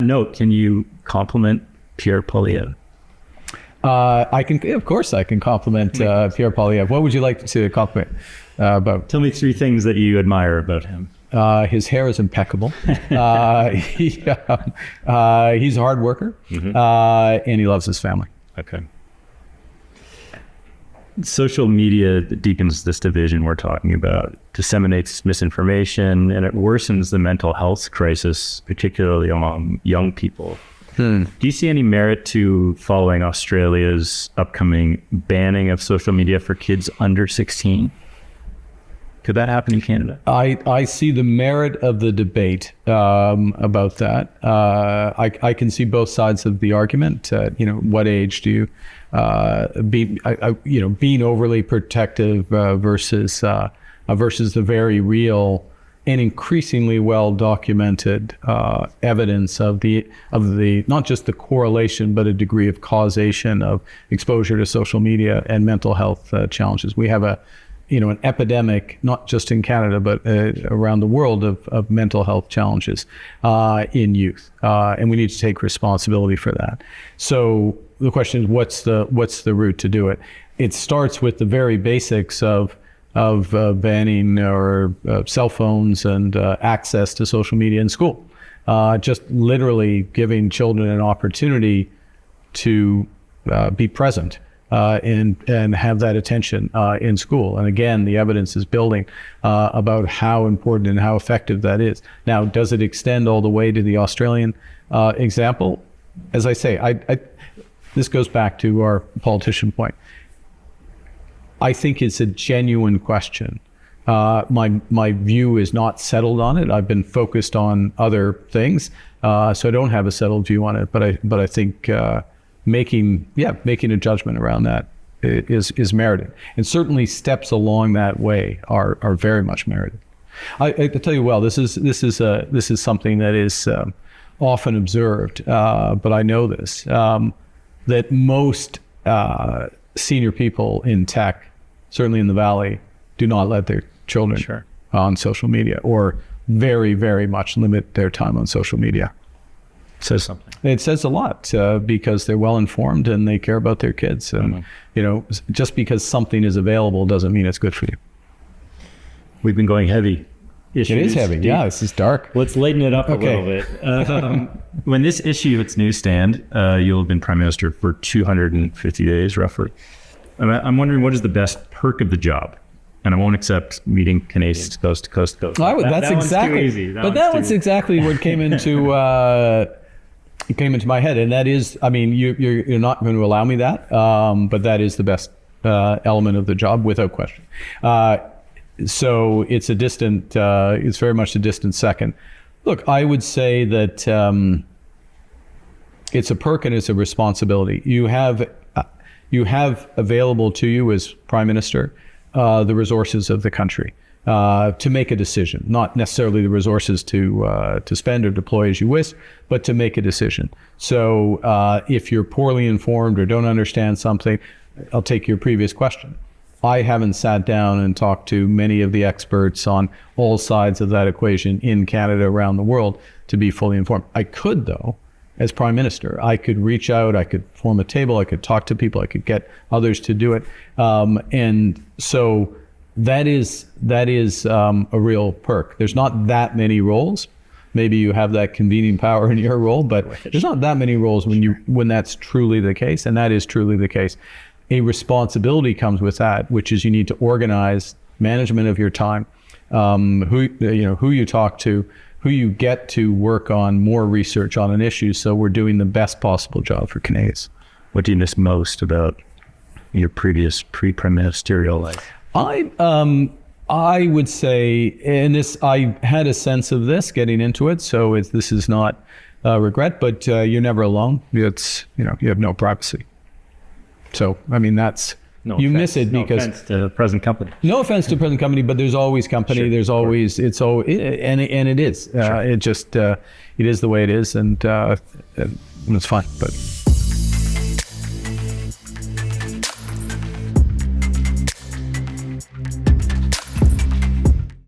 note, can you compliment Pierre Poilievre? I can, of course, I can compliment Pierre Poilievre. What would you like to compliment about? Tell me 3 things that you admire about him. His hair is impeccable. He's a hard worker, and he loves his family. Okay. Social media deepens this division we're talking about, disseminates misinformation, and it worsens the mental health crisis, particularly among young people. Do you see any merit to following Australia's upcoming banning of social media for kids under 16? Could that happen in Canada? I see the merit of the debate about that. I can see both sides of the argument. What age do you being overly protective versus the very real and increasingly well documented evidence of the not just the correlation but a degree of causation of exposure to social media and mental health challenges. We have an epidemic, not just in Canada, but around the world of mental health challenges in youth. And we need to take responsibility for that. So the question is, what's the route to do it? It starts with the very basics of banning or cell phones and access to social media in school. Just literally giving children an opportunity to be present and have that attention in school. And again, the evidence is building about how important and how effective that is. Now, does it extend all the way to the Australian example? As I say, this goes back to our politician point. I think it's a genuine question. My view is not settled on it. I've been focused on other things, so I don't have a settled view on it. But I think making a judgment around that is merited, and certainly steps along that way are very much merited. I tell you, well, this is something that is often observed, but I know this that most senior people in tech, certainly in the Valley, do not let their children on social media, or very, very much limit their time on social media. Says something. It says a lot because they're well informed and they care about their kids. And just because something is available doesn't mean it's good for you. We've been going heavy. It is heavy. Yeah, this is dark. Let's lighten it up a little bit. When this issue hits newsstand, you'll have been Prime Minister for 250 days, roughly. I'm wondering, what is the best perk of the job? And I won't accept meeting Canadians coast to coast. That's exactly. One's too easy. That one's exactly what came into my head, and that is, I mean, you're not going to allow me that, but that is the best element of the job, without question. So it's very much a distant second. Look, I would say that it's a perk and it's a responsibility. You have available to you as Prime Minister the resources of the country to make a decision, not necessarily the resources to spend or deploy as you wish, but to make a decision. So if you're poorly informed or don't understand something, I'll take your previous question. I haven't sat down and talked to many of the experts on all sides of that equation in Canada, around the world, to be fully informed. I could, though, as Prime Minister. I could reach out, I could form a table, I could talk to people, I could get others to do it. And so that is a real perk. There's not that many roles. Maybe you have that convening power in your role, but there's not that many roles when that's truly the case, and that is truly the case. A responsibility comes with that, which is you need to organize management of your time, who you talk to, who you get to work on more research on an issue, so we're doing the best possible job for Canadians. What do you miss most about your previous pre-prime ministerial life? I would say, and I had a sense of this getting into it, so this is not regret, but you're never alone. It's you have no privacy. So I mean miss it because no offense to the present company. No offense to present company, but there's always company. Sure, there's always and it is. Sure. It is the way it is, and it's fine. But.